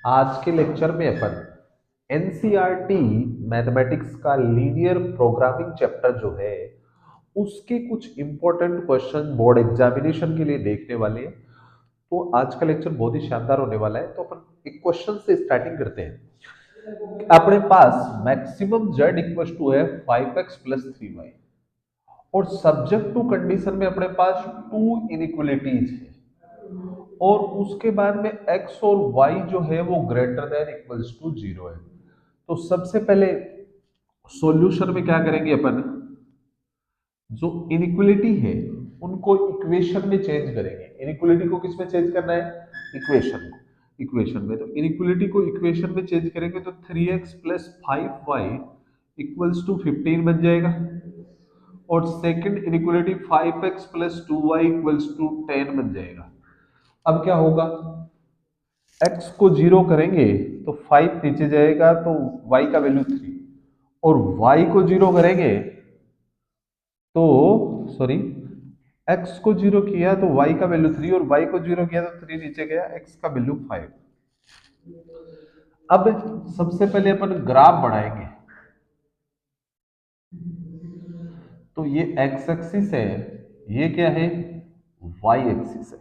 आज के लेक्चर में अपन एनसीईआरटी मैथमेटिक्स का लीनियर प्रोग्रामिंग चैप्टर जो है उसके कुछ इंपॉर्टेंट क्वेश्चन बोर्ड एग्जामिनेशन के लिए देखने वाले हैं। तो आज का लेक्चर बहुत ही शानदार होने वाला है। तो अपन एक क्वेश्चन से स्टार्टिंग करते हैं। अपने पास मैक्सिमम z इक्वल टू है 5x प्लस 3y और सब्जेक्ट टू कंडीशन में अपने पास टू इनइक्वलिटीज है और उसके बाद में x और y जो है वो greater than equals to zero है। तो सबसे पहले सॉल्यूशन में क्या करेंगे अपन, जो इनइक्वलिटी है उनको इक्वेशन में चेंज करेंगे। इनइक्वलिटी को किस में चेंज करना है? इक्वेशन में। तो इनइक्वलिटी को इक्वेशन में चेंज करेंगे तो 3x plus 5y equals to 15 बन जाएगा और second inequality 5x plus 2y equals to 10 बन जाएगा। अब क्या होगा, x को जीरो करेंगे तो 5 नीचे जाएगा तो y का वैल्यू 3 और y को जीरो करेंगे तो सॉरी x को जीरो किया तो y का वैल्यू 3 और y को जीरो किया तो 3 नीचे गया, x का वैल्यू 5। अब सबसे पहले अपन ग्राफ बढ़ाएंगे तो ये x एक्सिस है, ये क्या है? y एक्सिस है।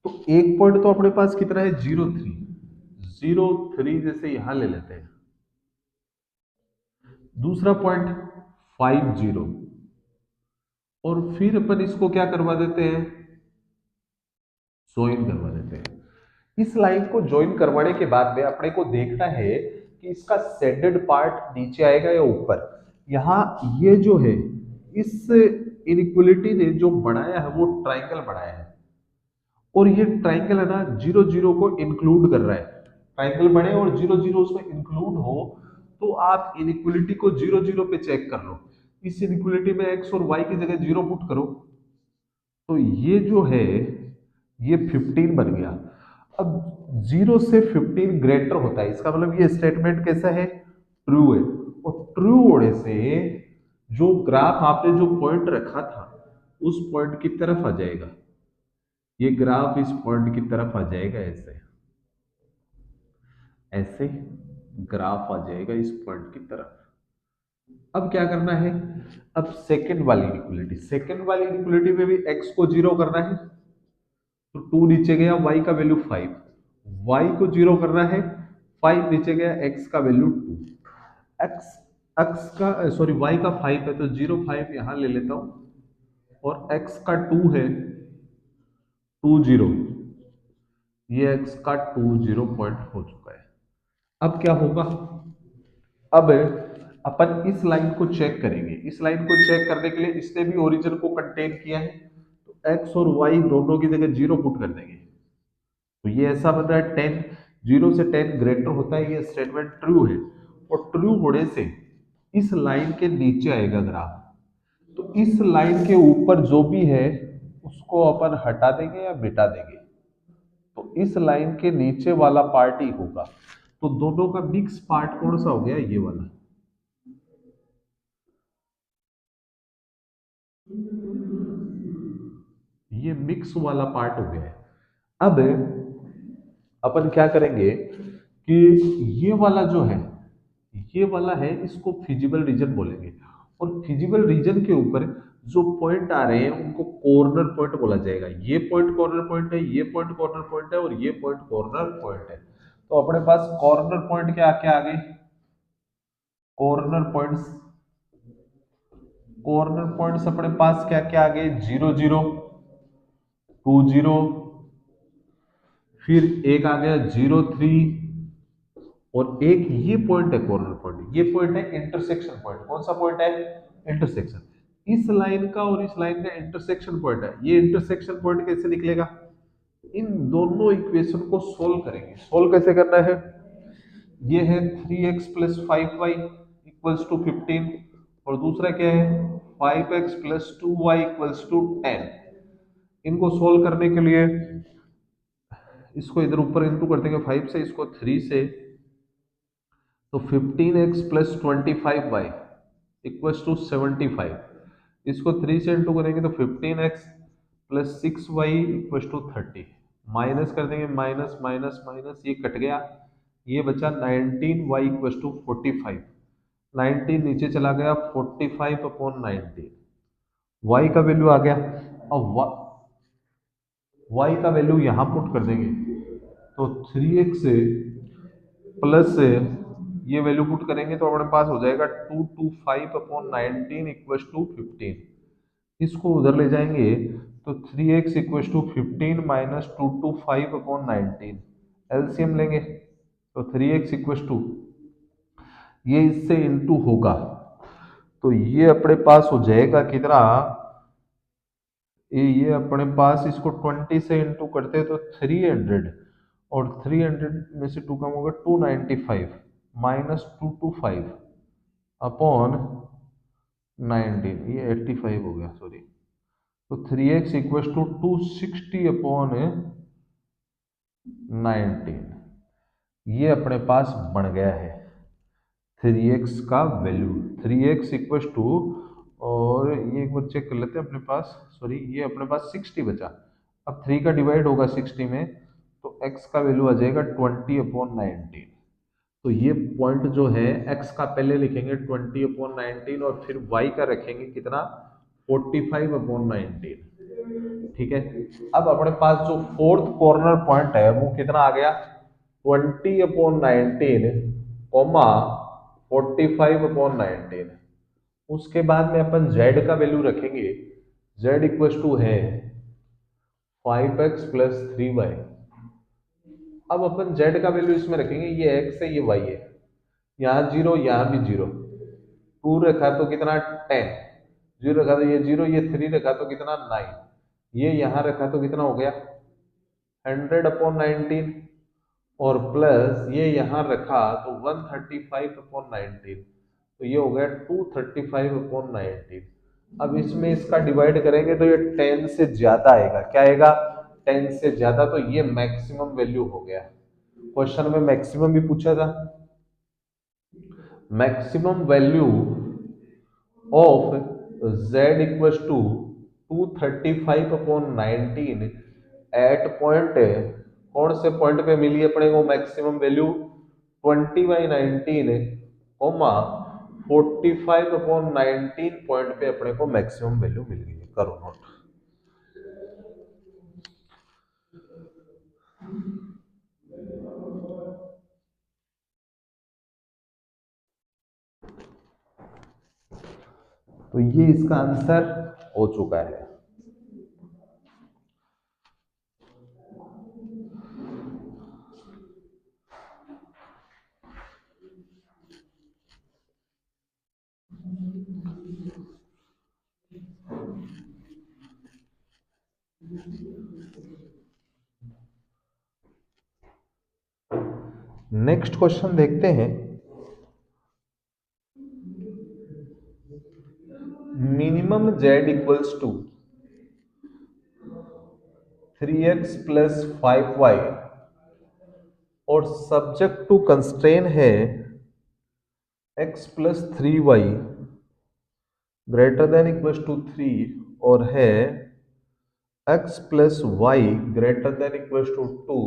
तो एक पॉइंट तो अपने पास कितना है? 0 3 जैसे यहां ले लेते हैं। दूसरा पॉइंट 5 0 और फिर अपन इसको क्या करवा देते हैं? ज्वाइन करवा देते हैं। इस लाइन को ज्वाइन करवाने के बाद में अपने को देखना है कि इसका शेडेड पार्ट नीचे आएगा या ऊपर। यहाँ ये जो है इस इनइक्वलिटी ने जो बनाया है वो ट्राइंगल बनाया है और ये ट्राइंगल है ना 0 0 को इंक्लूड कर रहा है। ट्राइंगल बने और 0 0 उसमें इंक्लूड हो तो आप इनइक्वलिटी को 0 0 पे चेक कर लो। इस इनइक्वलिटी में x और y की जगह 0 पुट करो तो ये जो है ये 15 बन गया। अब 0 से 15 ग्रेटर होता है, इसका मतलब ये स्टेटमेंट कैसा है? ट्रू है। और ट्रू होने से जो ग्राफ आपने जो पॉइंट रखा था उस पॉइंट की तरफ आ जाएगा। ये ग्राफ इस पॉइंट की तरफ आ जाएगा, ऐसे ऐसे ग्राफ आ जाएगा इस पॉइंट की तरफ। अब क्या करना है? अब सेकंड वाली इक्वलिटी में भी x को जीरो करना है तो 2 नीचे गया, y का वैल्यू 5, y को जीरो करना है, 5 नीचे गया, x का वैल्यू 2। x x का सॉरी y का 5 है तो 0 5 यहां ले लेता हूं और x का 2 है 2 0, ये x का 2 0 पॉइंट हो चुका है। अब क्या होगा, अब अपन इस लाइन को चेक करेंगे। इस लाइन को चेक करने के लिए इसने भी ओरिजिन को कंटेन किया है तो x और y दोनों की जगह 0 पुट कर देंगे तो ये ऐसा बन रहा है 10। 0 से 10 ग्रेटर होता है, ये स्टेटमेंट ट्रू है और ट्रू होने से इस लाइन के नीचे आएगा ग्राफ। तो इस लाइन के ऊपर जो भी है उसको अपन हटा देंगे या मिटा देंगे तो इस लाइन के नीचे वाला पार्ट ही होगा। तो दोनों का मिक्स पार्ट कौन सा हो गया? ये वाला। ये मिक्स वाला पार्ट हो गया है। अब अपन क्या करेंगे कि ये वाला जो है, ये वाला है, इसको फिजिबल रीजन बोलेंगे और फिजिबल रीजन के ऊपर जो पॉइंट आ रहे हैं उनको कॉर्नर पॉइंट बोला जाएगा। ये पॉइंट कॉर्नर पॉइंट है, ये पॉइंट कॉर्नर पॉइंट है और ये पॉइंट कॉर्नर पॉइंट है। तो अपने पास कॉर्नर पॉइंट क्या क्या आ गए? कॉर्नर पॉइंट्स, कॉर्नर पॉइंट्स अपने पास क्या क्या आ गए? 0 0 2 0, फिर एक आ गया 0 3 और एक ये पॉइंट है कॉर्नर पॉइंट। ये पॉइंट है इंटरसेक्शन पॉइंट। कौन सा पॉइंट है? इंटरसेक्शन। इस लाइन का और इस लाइन का इंटरसेक्शन पॉइंट है। ये इंटरसेक्शन पॉइंट कैसे निकलेगा? इन दोनों इक्वेशन को सोल्व करेंगे। सोल्व कैसे करना है? ये है 3x plus 5y equals to 15 और दूसरा क्या है? 5x plus 2y equals to 10। इनको सोल्व करने के लिए इसको इधर ऊपर इंटू कर देंगे 5 से, इसको 3 से, तो 15x plus 25y equals to 75। इसको 3 से इंटू करेंगे तो 15x plus 6y equals to 30। Minus कर देंगे, माइनस माइनस माइनस, ये कट गया, ये बचा 19y इक्वल टू 45, 19 नीचे चला गया, 45/19, y का वैल्यू आ गया। अब y का वैल्यू यहाँ पुट कर देंगे, तो 3x प्लस ये वैल्यू पुट करेंगे तो अपने पास हो जाएगा 225/19 इक्वल टू 15। इसको उधर ले जाएंगे तो 3x equal to 15 minus 225/19, LCM लेंगे तो 3x इक्वल टू, ये इससे इनटू होगा तो ये अपने पास हो जाएगा कितना, ये अपने पास इसको 20 से इंटू करते हैं तो 300, और 300 में से 2 कम होगा 295 माइनस 225 अपॉन 19, ये 85 हो गया, सॉरी। तो 3x इक्वल टू 260 अपॉन 19, ये अपने पास बन गया है 3x का वैल्यू। 3x इक्वल टू, और ये एक बार चेक कर लेते हैं अपने पास, सॉरी ये अपने पास 60 बचा। अब 3 का डिवाइड होगा 60 में तो x का वैल्यू आ जाएगा 20/19। तो ये पॉइंट जो है x का पहले लिखेंगे 20/19 और फिर y का रखेंगे कितना, 45/19। ठीक है। अब अपने पास जो फोर्थ कॉर्नर पॉइंट है वो कितना आ गया, 20/19 कॉमा 45/19। उसके बाद में अपन z का वैल्यू रखेंगे, z इक्वल टू है 5x प्लस 3y। अब अपन z का वैल्यू इसमें रखेंगे, ये x है ये y है, यहाँ जीरो यहाँ भी जीरो, 2 रखा तो कितना 10, 0 रखा तो ये 0, ये 3 रखा तो कितना 9, ये यहाँ रखा तो कितना हो गया 100/19, और प्लस ये यहाँ रखा तो 135/19, तो ये हो गया 235/19। अब इसमें इसका डिवाइड करेंगे तो ये 10 से ज्यादा आएगा, क्या आएगा 10 से ज्यादा, तो ये मैक्सिमम वैल्यू हो गया। क्वेश्चन में मैक्सिमम भी पूछा था, maximum value of z equal to 235/19 at point, कौन से पॉइंट पे मिली अपने को मैक्सिमम वैल्यू, 20/19 कोमा 45/19 पॉइंट पे अपने को मैक्सिमम वैल्यू मिल गई है, करो नोट। तो ये इसका आंसर हो चुका है। नेक्स्ट क्वेश्चन देखते हैं। Minimum z equals to 3x plus 5y और सब्जेक्ट टू कंस्ट्रेन है x plus 3y greater than equals to 3 और है x plus y greater than equals to 2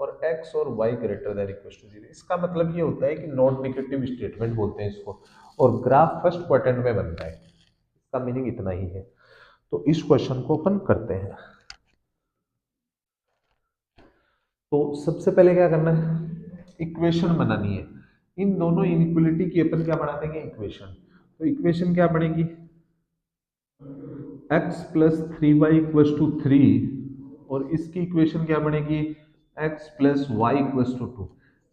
और x और y greater than equals to 0। इसका मतलब ये होता है कि नॉन नेगेटिव स्टेटमेंट बोलते हैं इसको, और ग्राफ फर्स्ट क्वाड्रेंट में बनता है, इसका मीनिंग इतना ही है। तो इस क्वेश्चन को अपन करते हैं। तो सबसे पहले क्या करना है, इक्वेशन बनानी है। इन दोनों इनइक्वालिटी की अपन क्या बना देंगे, इक्वेशन। तो इक्वेशन क्या बनेगी, x plus 3y equals to 3, और इसकी इक्वेशन क्या बनेगी, x plus y equals to 2।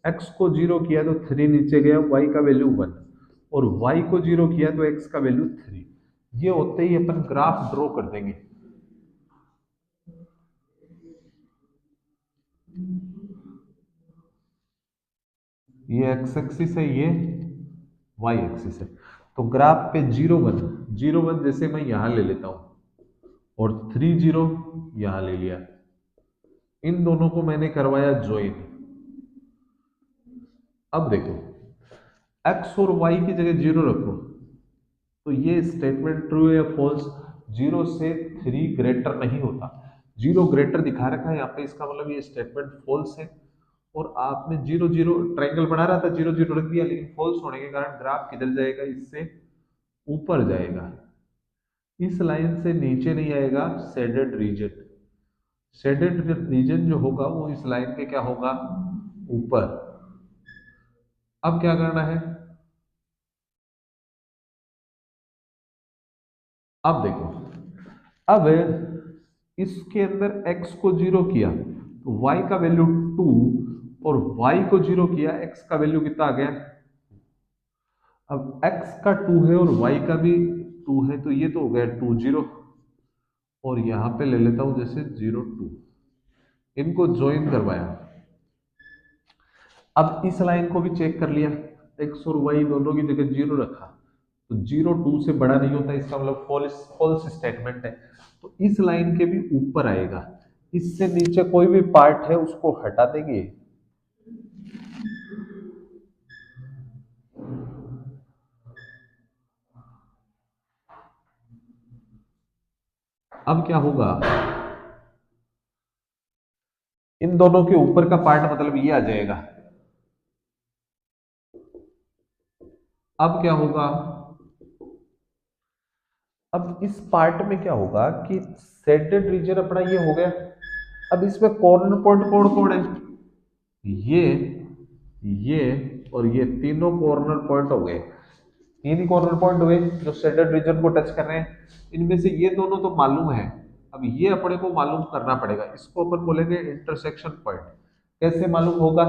x को 0 किया तो 3 नीचे गया, y का वैल्यू 1, और y को 0 किया तो x का वैल्यू 3। ये होते ही अपन ग्राफ ड्रॉ कर देंगे। ये x एक्सिस है, ये y एक्सिस है। तो ग्राफ पे 0 1 0 1 जैसे मैं यहां ले लेता हूं, और 3 0 यहां ले लिया, इन दोनों को मैंने करवाया ज्वाइन। अब देखो x और y की जगह 0 रखो, तो ये स्टेटमेंट ट्रू है या फॉल्स, 0 से 3 ग्रेटर नहीं होता, 0 ग्रेटर दिखा रखा है यहाँ पे, इसका मतलब ये स्टेटमेंट फॉल्स है। और आपने जीरो जीरो ट्रायंगल बना रहा था, जीरो जीरो रख दिया, लेकिन फॉल्स होने के कारण ग्राफ किधर जाएगा, इससे ऊपर जाएगा, इस लाइन से नीचे नहीं आएगा, शेडेड रीजन। शेडेड रीजन जो होगा वो इस लाइन के क्या होगा, ऊपर। अब क्या करना है, अब देखो, अब इसके अंदर x को जीरो किया तो y का वैल्यू 2, और y को जीरो किया x का वैल्यू कितना आ गया। अब x का 2 है और y का भी 2 है, तो ये तो हो गया 2 0, और यहां पे ले लेता हूं जैसे 0 2, इनको ज्वाइन करवाया। अब इस लाइन को भी चेक कर लिया, x और y दोनों की जगह जीरो रखा, तो जीरो 2 से बड़ा नहीं होता, इसका मतलब फॉल्स फॉल्स स्टेटमेंट है, तो इस लाइन के भी ऊपर आएगा। इससे नीचे कोई भी पार्ट है उसको हटा देंगे। अब क्या होगा, इन दोनों के ऊपर का पार्ट मतलब ये आ जाएगा। अब क्या होगा, अब इस पार्ट में क्या होगा कि सेडेड रीजन अपना ये हो गया। अब इसमें कॉर्नर पॉइंट कौन कौन है, ये ये और ये तीनों कॉर्नर पॉइंट हो गए, तीन ही कॉर्नर पॉइंट हुए जो सेडेड रीजन को टच कर रहे हैं। इनमें से ये दोनों तो मालूम है, अब ये अपने को मालूम करना पड़ेगा, इसको अपन बोलेंगे इंटरसेक्शन पॉइंट। कैसे मालूम होगा,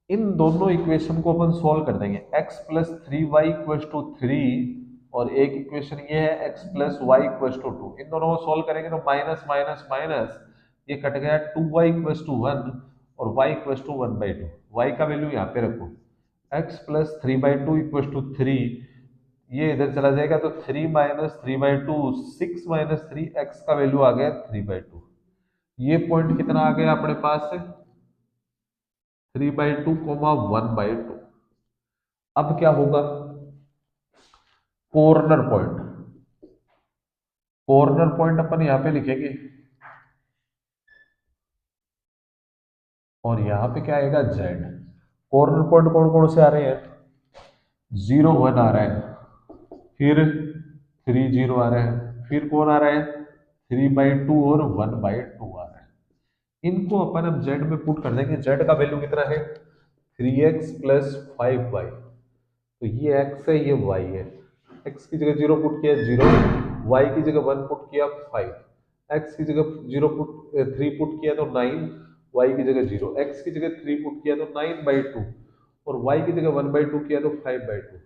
इन दोनों इक्वेशन को अपन सॉल्व कर देंगे, x plus three y equal to three, और एक इक्वेशन ये है x plus y equal to two, इन दोनों को सॉल्व करेंगे तो माइनस माइनस माइनस ये कट गया, two y equal to one और y equal to one by two, y का वैल्यू यहाँ पे रखो, x plus three by two equal to three, ये इधर चला जाएगा तो three minus three by two, six minus three, x का वैल्यू आ गया थ्री बाई टू। ये पॉइंट कितना आ गया अपने पास है, three by two comma one by to. अब क्या होगा, कॉर्नर पॉइंट, कॉर्नर पॉइंट अपन यहां पे लिखेंगे, और यहां पे क्या आएगा जेड। कॉर्नर पॉइंट कौन कौन से आ रहे हैं, जीरो वन आ रहा है, फिर थ्री जीरो आ रहा है, फिर कौन आ रहा है, थ्री बाई टू और वन बाई टू आ रहा है। इनको अपन अब जेड में पुट कर देंगे, जेड का वैल्यू कितना है, three x plus five y, तो ये x है ये y है, x की जगह जीरो पुट किया जीरो, y की जगह वन पुट किया फाइव, x की जगह जीरो पुट थ्री पुट किया तो नाइन, y की जगह जीरो, x की जगह थ्री पुट किया तो नाइन बाई टू, और y की जगह वन बाई टू किया तो फाइव बाई टू,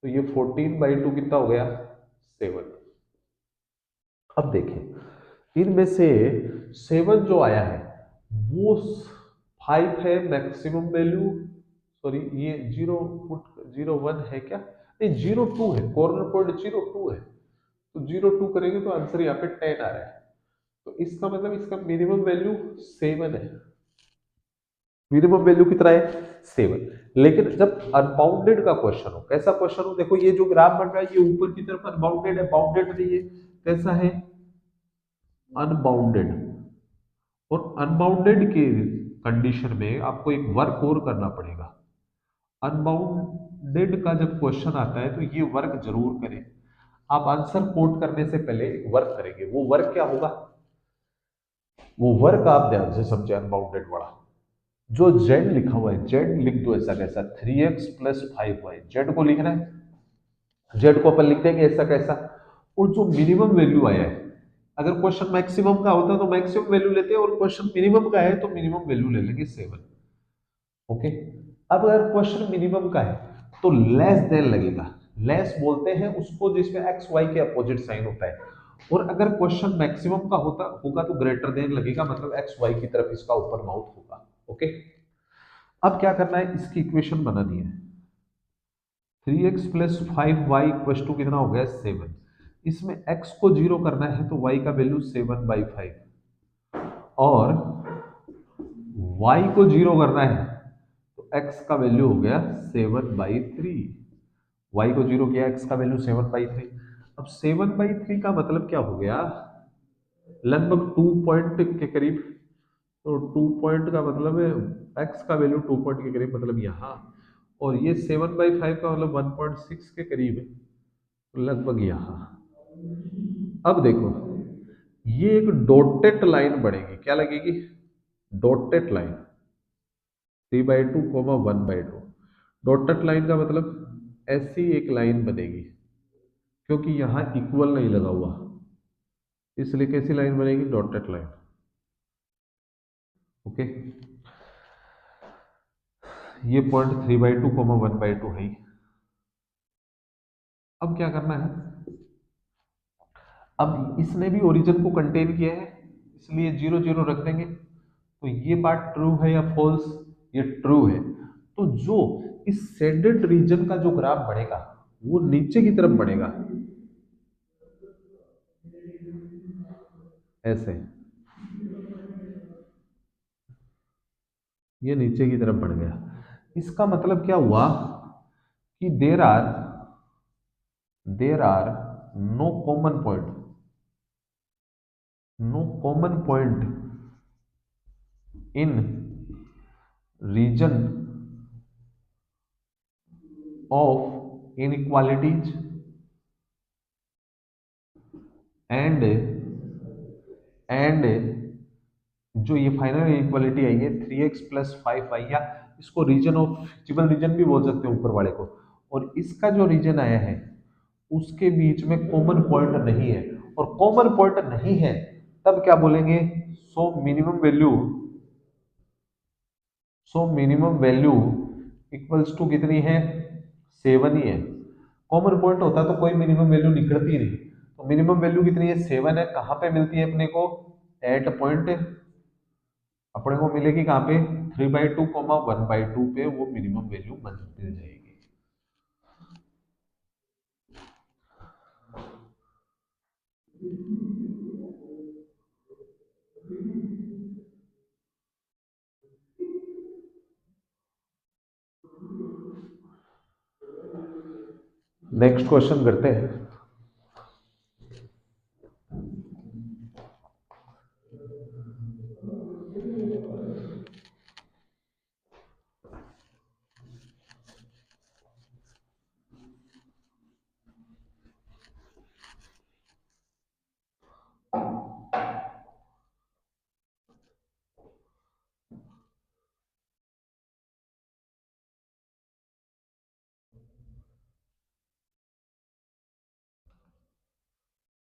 तो ये फोर्टीन बाई टू कितना हो गया, सेवन। अब देखें, इनमें से सेवन जो आया है वो फाइव है मैक्सिमम वैल्यू, सॉरी ये जीरो पुट जीरो वन है क्या, नहीं जीरो टू है, कॉर्नर पॉइंट जीरो टू है, तो जीरो टू करेंगे तो आंसर यहाँ पे टेन आ रहा है, तो इसका मतलब इसका मिनिमम वैल्यू सेवन है, मिनिमम वैल्यू कितना है, सेवन। लेकिन जब अनबाउंडेड का क्वेश्चन हो, कैसा क्वेश्चन हो, देखो ये जो ग्राफ बन रहा है ये ऊपर की तरफ अनबाउंडेड है, बाउंडेड नहीं है, कैसा है, अनबाउंडेड। और अनबाउंडेड के कंडीशन में आपको एक वर्क और करना पड़ेगा, अनबाउंडेड का जब क्वेश्चन आता है तो ये वर्क जरूर करें। आप आंसर कोट करने से पहले एक वर्क करेंगे, वो वर्क क्या होगा, वो वर्क आप ध्यान से समझे, अनबाउंडेड वाला जो जेड लिखा हुआ है, जेड लिख दो ऐसा कैसा, three x plus five y, z को लिखना है, जेड को अपन लिख देंगे ऐसा कैसा, और जो मिनिमम वैल्यू आया है, अगर क्वेश्चन मैक्सिमम का होता है तो मैक्सिमम वैल्यू लेते हैं, और क्वेश्चन मिनिमम का है तो मिनिमम वैल्यू ले लेंगे सेवन। ओके, अब अगर क्वेश्चन मिनिमम का है तो लेस देन लगेगा, लेस बोलते हैं उसको जिसमें एक्स वाई के अपोजिट साइन होता है, और अगर क्वेश्चन मैक्सिमम का होता होगा तो ग्रेटर देन लगेगा, मतलब एक्स वाई की तरफ इसका ओपन माउथ होगा। ओके, अब क्या करना है, इसकी इक्वेशन बनानी है, three x plus five y equal to कितना हो गया, सेवन। इसमें x को जीरो करना है तो y का वैल्यू सेवन बाई फाइव, और y को जीरो करना है तो x का वैल्यू हो गया सेवन बाई थ्री, वाई को जीरो किया, x का वैल्यू सेवन बाई थ्री। अब सेवन बाई थ्री का मतलब क्या हो गया, लगभग टू पॉइंट के करीब, तो 2 पॉइंट का मतलब है x का वैल्यू 2 पॉइंट के करीब, मतलब यहाँ, और ये 7/5 का मतलब 1.6 के करीब है, तो लगभग यहाँ। अब देखो, ये एक डॉटेड लाइन बनेगी, क्या लगेगी? Dotted line 3/2, 1/2। डॉटेड लाइन का मतलब ऐसी एक लाइन बनेगी, क्योंकि यहाँ इक्वल नहीं लगा हुआ, इसलिए कैसी लाइन बनेगी? Dotted line. ओके, ये पॉइंट 3/2, 1/2 है। अब क्या करना है? अब इसने भी ओरिजिन को कंटेन किया है, इसलिए 0 0 रख देंगे। तो ये बात ट्रू है या फॉल्स? ये ट्रू है। तो जो इस शेडेड रीजन का जो ग्राफ बढ़ेगा वो नीचे की तरफ बढ़ेगा, ऐसे, ये नीचे की तरफ बढ़ गया। इसका मतलब क्या हुआ कि there are no common point, no common point in region of inequalities and and जो ये फाइनल इनइक्वालिटी आई है 3x + 5y, या इसको रीजन ऑफ फिजिबल रीजन भी बोल सकते हैं ऊपर वाले को, और इसका जो रीजन आया है उसके बीच में कॉमन पॉइंट नहीं है, और कॉमन पॉइंट नहीं है तब क्या बोलेंगे? So minimum value equals to कितनी है? 7 ही है। कॉमन पॉइंट होता तो कोई मिनिमम वैल्यू निकलती नहीं, तो मिनिमम वैल्यू कितनी है? 7 है। कहाँ पे मिलती है अपने को? एट पॉइंट, अपने को मिलेगी कहाँ पे? 3/2, 1/2 पे वो मिनिमम वैल्यू मिल जाएगी। नेक्स्ट क्वेश्चन करते हैं।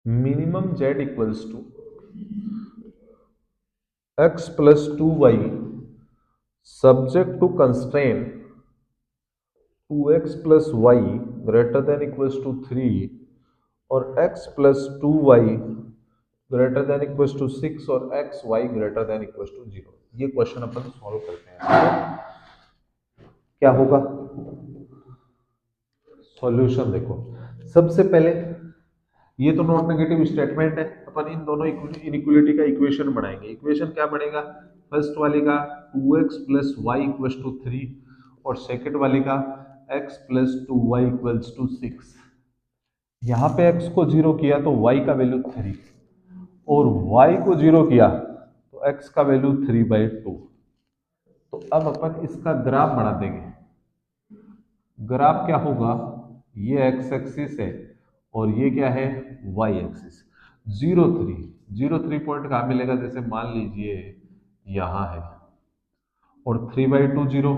Minimum z equals to x + 2y subject to constraint 2x + y greater than equals to 3 और x + 2y greater than equals to 6 और xy greater than equals to 0। ये क्वेश्चन अपन solve करते हैं। क्या होगा सॉल्यूशन? देखो, सबसे पहले ये तो नॉन नेगेटिव स्टेटमेंट है, अपन इन दोनों इनइक्वालिटी का इक्वेशन बनाएंगे। इक्वेशन क्या बनेगा? फर्स्ट वाले का 2x + y = 3 और सेकंड वाले का x + 2y = 6। यहाँ पे x को 0 किया तो y का वैल्यू 3, और y को 0 किया तो x का वैल्यू 3/2। तो अब अपन इसका ग्राफ बना देंगे। ग्राफ क्या होगा? ये x एक्सिस है और ये क्या है? y axis. 0 3 पॉइंट कहाँ मिलेगा? जैसे मान लीजिए यहाँ है, और 3/2 0,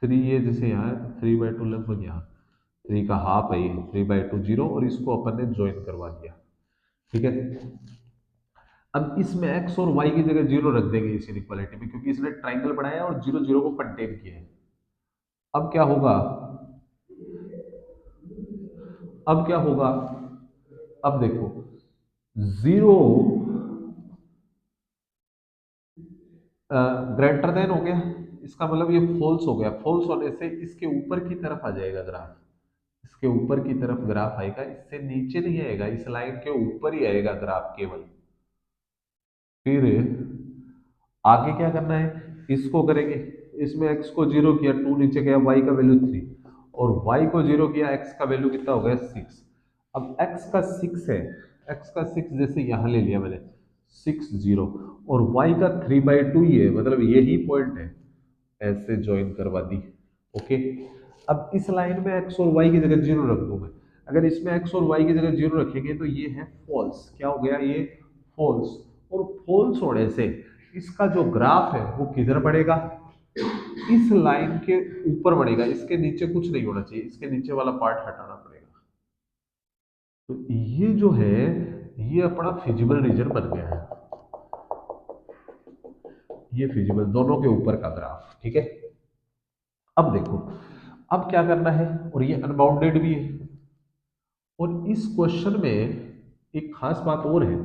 3 ये जैसे यहाँ है तो 3/2 लगभग यहाँ, 3 का हाफ है ये, 3/2 0, और इसको अपन ने ज्वाइन करवा दिया। ठीक है, अब इसमें x और y की जगह 0 रख देंगे इस इनइक्वालिटी में, क्योंकि इसने ट्राइंगल बनाया है और 0 0 को कंटेन किया है। अब क्या होगा? अब क्या होगा? अब देखो, 0 ग्रेटर देन हो गया, इसका मतलब ये फॉल्स हो गया। फॉल्स होने से इसके ऊपर की तरफ आ जाएगा ग्राफ, इसके ऊपर की तरफ ग्राफ आएगा, इससे नीचे नहीं आएगा, इस लाइन के ऊपर ही आएगा ग्राफ केवल। फिर आगे क्या करना है? इसको करेंगे, इसमें x को 0 किया, 2 नीचे गया, y का वैल्यू 3, और y को 0 किया, x का वैल्यू कितना हो गया? 6। अब x का 6 है, x का 6 जैसे यहाँ ले लिया मैंने, 60 और y का 3/2 ही है, मतलब यही पॉइंट है, ऐसे ज्वाइन करवा दी। ओके, अब इस लाइन में x और y की जगह 0 रख दूं मैं। अगर इसमें x और y की जगह 0 रखेंगे तो ये है फॉल्स। क्या हो गया ये? फॉल्स। और फॉल्स होने से इसका जो ग्राफ है वो किधर बढ़ेगा? इस लाइन के ऊपर बढ़ेगा, इसके नीचे कुछ नहीं होना चाहिए, इसके नीचे वाला पार्ट हटाना पड़ेगा। तो ये जो है ये अपना फिजिबल रीजन बन गया है, ये फिजिबल दोनों के ऊपर का ग्राफ। ठीक है, अब देखो अब क्या करना है, और ये अनबाउंडेड भी है। और इस क्वेश्चन में एक खास बात और है,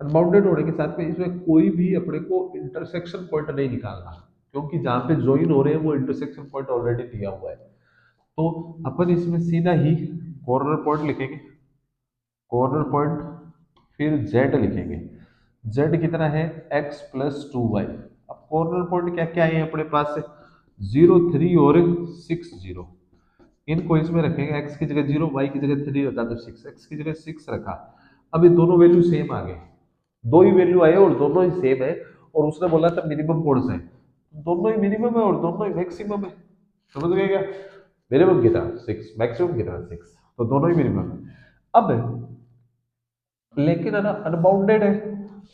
अनबाउंडेड होने के साथ में इसमें कोई भी अपने को इंटरसेक्शन पॉइंट नहीं निकालना, क्योंकि जहां पे ज्वाइन हो रहे हैं वो इंटरसेक्शन पॉइंट ऑलरेडी दिया हुआ है। तो अपन इसमें सीधा ही कॉर्नर पॉइंट लिखेंगे, कॉर्नर पॉइंट, फिर जेड लिखेंगे। जेड कितना है? x plus 2y। अब कॉर्नर पॉइंट क्या क्या है अपने पास से? 0 3 और 60। इनको इसमें रखेंगे, x की जगह 0, y की जगह 3 रखा तो 6, x की जगह 6 रखा। अब ये दोनों वैल्यू सेम आ गए, दो ही वैल्यू आए और दोनों ही सेम है। और उसने बोला था मिनिमम कौन सा है, दोनों ही मिनिमम है और दोनों ही मैक्सिमम है। समझ गए क्या? मिनिमम कितना 6, मैक्सिमम कितना 6, तो दोनों ही मिनिमम है। अब लेकिन है ना अनबाउंडेड है,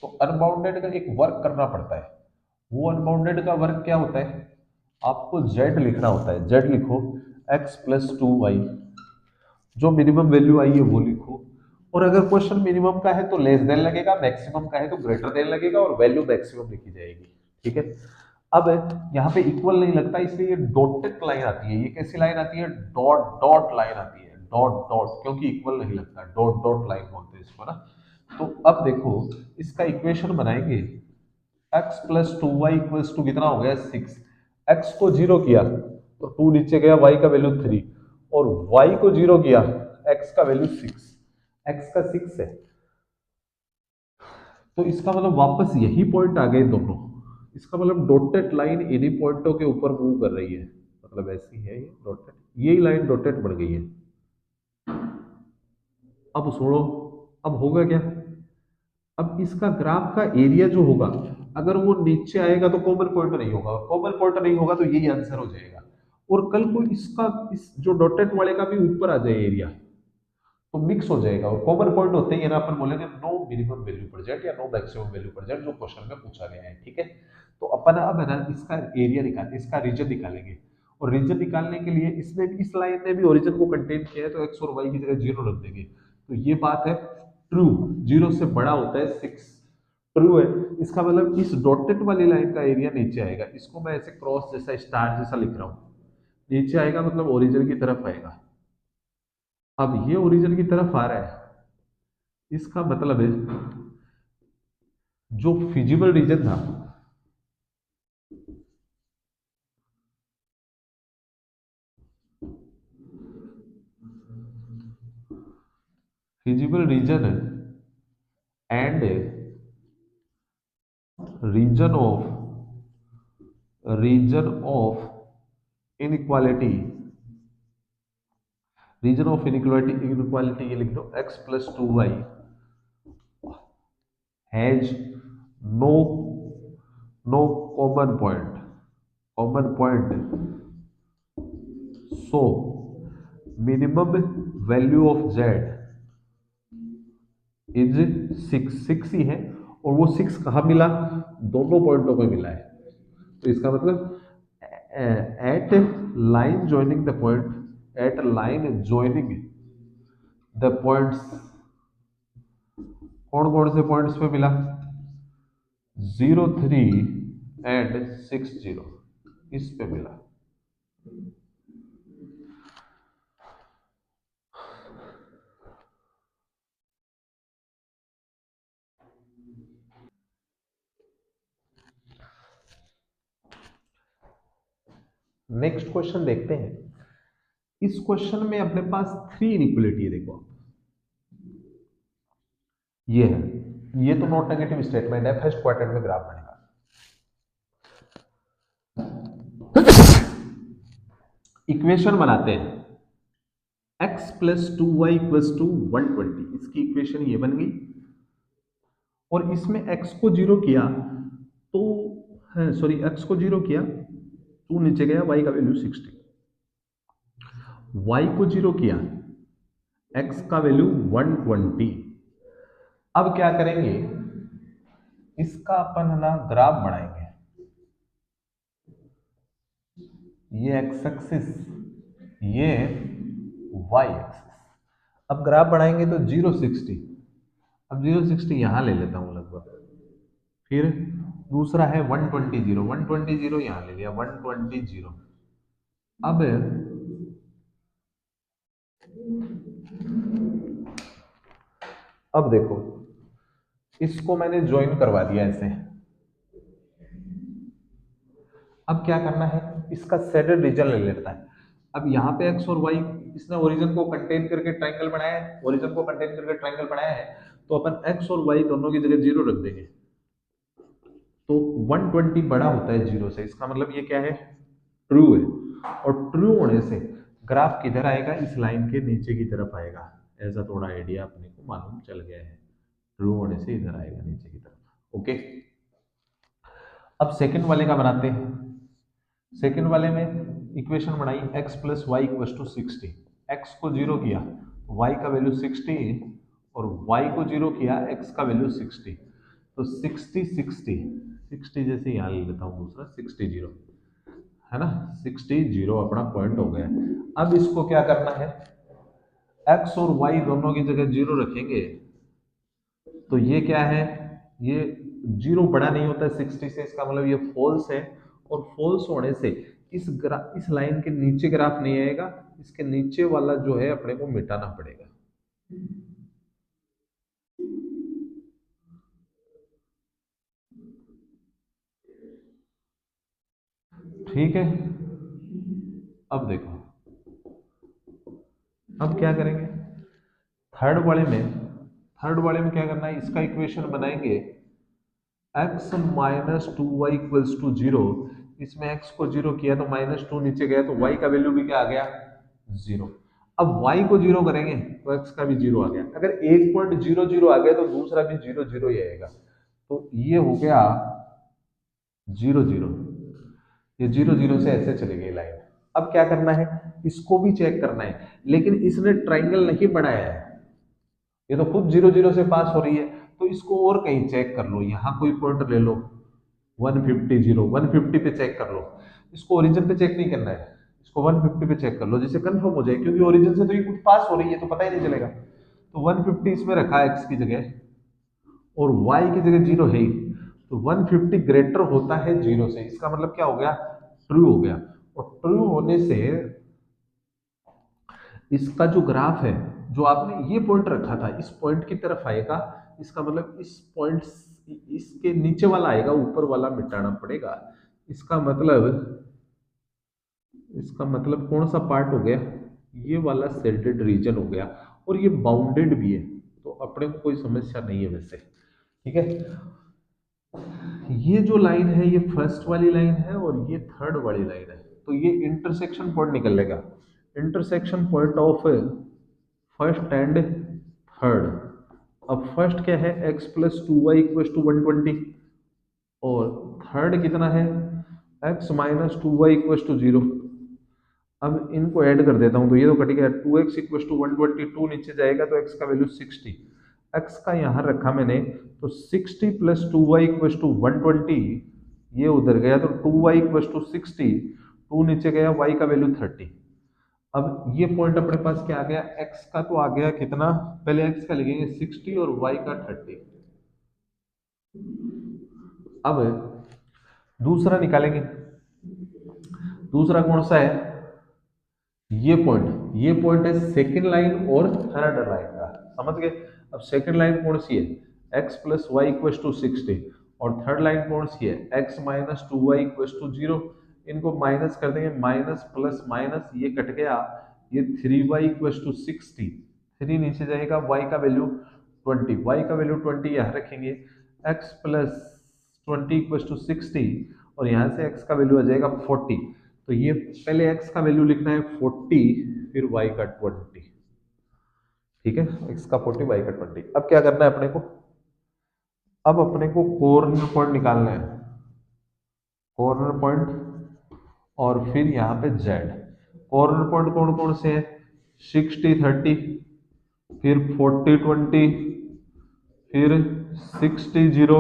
तो अनबाउंडेड का एक वर्क करना पड़ता है। वो अनबाउंडेड का वर्क क्या होता है? आपको z लिखना होता है, z लिखो, x प्लस 2y, जो मिनिमम वैल्यू आई है वो लिखो। और अगर क्वेश्चन मिनिमम का है तो लेस देन लगेगा, मैक्सिमम का है तो ग्रेटर देन लगेगा, और वैल्यू मैक्सिमम लिखी जाएगी। ठीक है, अब यहाँ पे इक्वल नहीं लगता, इसलिए ये डॉटेड लाइन आती है। ये कैसी लाइन आती है? डॉट डॉट लाइन आती है, डॉट डॉट, क्योंकि इक्वल नहीं लगता, डॉट डॉट लाइन बोलते हैं इसको ना। तो अब देखो इसका इक्वेशन बनाएंगे, x plus 2y equals to कितना हो गया? 6। x को जीरो किया तो 2 नीचे गया, y का वैल्यू 3, और y को जीरो किया, x का वैल्यू 6, x का 6 है। तो इसका मतलब वापस यही पॉइंट आ गए दोनों। इसका मतलब डॉटेड लाइन इन्हीं पॉइंटों के ऊपर मूव कर रही है, मतलब ऐसी है ये डॉटेड, यही लाइन डॉटेड बन गई है। अब सुनो, अब होगा क्या? अब इसका ग्राफ का एरिया जो होगा, अगर वो नीचे आएगा तो कॉमन पॉइंट नहीं होगा, और कॉमन पॉइंट नहीं होगा तो यही आंसर हो जाएगा। और कल को इसका इस जो डॉटेड वाले का भी ऊपर आ जाए एरिया, तो मिक्स हो जाएगा। और कॉमन पॉइंट होते ही ना अपन बोलेंगे नो मिनिमम वैल्यू पर जेड या नो मैक्सिमम वैल्यू पर जेड, जो क्वेश्चन में पूछा गया है। ठीक है, तो अपन अब है ना इसका एरिया निकाल, इसका रीजन निकालेंगे। और रीजन निकालने के लिए इसने भी, इस लाइन ने भी ओरिजिन को कंटेन किया है, तो एक्स और वाई की जगह 0 रख देंगे। तो ये बात है ट्रू, 0 से बड़ा होता है 6, ट्रू है। इसका मतलब इस डॉटेड वाली लाइन का एरिया नीचे आएगा, इसको मैं ऐसे क्रॉस जैसा स्टार जैसा लिख रहा हूँ, नीचे आएगा मतलब ओरिजिन की तरफ आएगा। अब ये ओरिजिन की तरफ आ रहा है, इसका मतलब है जो फिजिबल रीजन था, feasible region and region of inequality, region of inequality ये लिख दो, x plus 2y has no no common point, so minimum value of z is 6 ही है। और वो 6 कहाँ मिला? दोनों पॉइंटों पे मिला है। तो इसका मतलब at line joining the point, at line joining the points, कौन कौन से पॉइंट्स पे मिला? 0 3 एंड 6 0, इस पे मिला। नेक्स्ट क्वेश्चन देखते हैं। इस क्वेश्चन में अपने पास 3 इनइक्वलिटी है, देखो आप, ये है, ये तो नॉट नेगेटिव स्टेटमेंट है, फर्स्ट क्वाड्रेंट में ग्राफ बनेगा। इक्वेशन बनाते हैं, x plus 2y equals to 120, इसकी इक्वेशन ये बन गई। और इसमें x को जीरो किया तो सॉरी x को जीरो किया, 2 नीचे गया, y का वैल्यू 60, y को जीरो किया, x का वैल्यू 120। अब क्या करेंगे, इसका अपन है ना ग्राफ बढ़ाएंगे, ये x एक्सिस, ये y एक्सिस। अब ग्राफ बढ़ाएंगे तो 0 60, अब 0 60 यहां ले लेता हूं लगभग, फिर दूसरा है 120 120 यहां ले लिया 120। अब देखो, इसको मैंने ज्वाइन करवा दिया ऐसे। अब क्या करना है, इसका शेडेड रीजन ले लेता है। अब यहाँ पे x और y, इसने ओरिजिन को कंटेन करके ट्रायंगल बनाया है, ओरिजिन को कंटेन करके ट्रायंगल बनाया है, तो अपन x और y दोनों की जगह 0 रख देंगे। तो 120 बड़ा होता है 0 से, इसका मतलब ये क्या है, ट्रू है। और ट्रू होने से ग्राफ किधर आएगा, इस लाइन के नीचे की तरफ आएगा। ऐसा थोड़ा आइडिया अपने को मालूम चल गया है, ट्रू होने से इधर आएगा नीचे की तरफ। ओके, अब सेकंड वाले का बनाते हैं। सेकंड वाले में इक्वेशन बनाई, x plus y equal to 60। x को जीरो किया तो y का वैल्यू 60, और y को जीरो किया x का वैल्यू 60। तो 60 60 60 जैसे यहाँ ले लेता हूँ दूसरा 60 0, है ना, 60 0 अपना पॉइंट हो गया। अब इसको क्या करना है, x और y दोनों की जगह 0 रखेंगे, तो ये क्या है, ये 0 बड़ा नहीं होता 60 से, इसका मतलब ये फॉल्स है। और फॉल्स होने से इस लाइन के नीचे ग्राफ नहीं आएगा, इसके नीचे वाला जो है अपने को मिटाना पड़ेगा। ठीक है, अब देखो, अब क्या करेंगे, थर्ड वाले में क्या करना है, इसका इक्वेशन बनाएंगे, x minus two y equals to zero. इसमें x को जीरो किया तो -2 नीचे गया, तो y का वैल्यू भी क्या आ गया, 0। अब y को जीरो करेंगे तो x का भी 0 आ गया। अगर एक पॉइंट 0 0 आ गया तो दूसरा भी 0 0 ही आएगा। तो ये हो गया 0 0, ये 0 0 से ऐसे चली गई लाइन। अब क्या करना है, इसको भी चेक करना है, लेकिन इसने ट्राइंगल नहीं बनाया है, ये तो खुद 0 0 से पास हो रही है। तो इसको और कहीं चेक कर लो, यहाँ कोई पॉइंट ले लो, 150 पे चेक कर लो। इसको ओरिजिन पे चेक नहीं करना है, इसको 150 पे चेक कर लो, जिससे कंफर्म हो जाए, क्योंकि ओरिजिन से तो ये खुद पास हो रही है तो पता ही नहीं चलेगा। तो 150 इसमें रखा है x की जगह, और y की जगह 0 है ही, तो 150 ग्रेटर होता है 0 से, इसका मतलब क्या हो गया, ट्रू हो गया। और ट्रू होने से इसका जो ग्राफ है, जो आपने ये पॉइंट रखा था इस पॉइंट की तरफ आएगा, इसका मतलब इस पॉइंट, इसके नीचे वाला आएगा, ऊपर वाला मिटाना पड़ेगा। इसका मतलब कौन सा पार्ट हो गया, ये वाला शेडेड रीजन हो गया, और ये बाउंडेड भी है, तो अपने को कोई समस्या नहीं है वैसे। ठीक है, ये जो लाइन है ये फर्स्ट वाली लाइन है और ये थर्ड वाली लाइन है, तो ये इंटरसेक्शन पॉइंट निकलेगा, intersection point of first and third. अब फर्स्ट क्या है, x plus two y equal to 120, और थर्ड कितना है, x minus two y equal to 0। अब इनको ऐड कर देता हूं, तो ये तो कट गया, 2x इक्व टू 122 नीचे जाएगा तो x का वैल्यू 60, x का यहाँ रखा मैंने, तो 60 plus two y equal to 120, ये उधर गया तो 2y इक्व टू 60, 2 नीचे गया, y का वैल्यू 30। अब ये पॉइंट अपने पास क्या आ गया, x का तो आ गया कितना, पहले x का लिखेंगे 60 और y का 30। अब दूसरा निकालेंगे, दूसरा कौन सा है, ये पॉइंट है सेकंड लाइन और थर्ड लाइन का, समझ गए। अब सेकंड लाइन कौन सी है, x plus y equal to 60, और थर्ड लाइन कौन सी है, x minus two y equal to 0। इनको माइनस कर देंगे, माइनस प्लस माइनस ये कट गया, ये 3y इक्व टू 60, 3 नीचे जाएगा, y का वैल्यू 20, y का वैल्यू 20 यहाँ रखेंगे, x प्लस 20 इक्व टू 60, और यहाँ से x का वैल्यू आ जाएगा 40। तो ये पहले x का वैल्यू लिखना है 40, फिर y का 20। ठीक है, x का 40 y का 20। अब क्या करना है अपने को, अब अपने को कॉर्नर पॉइंट निकालना है, कॉर्नर पॉइंट, और फिर यहाँ पे जेड। कॉर्नर पॉइंट कौन कौन से हैं? 60 30, फिर 40 20, फिर 60 0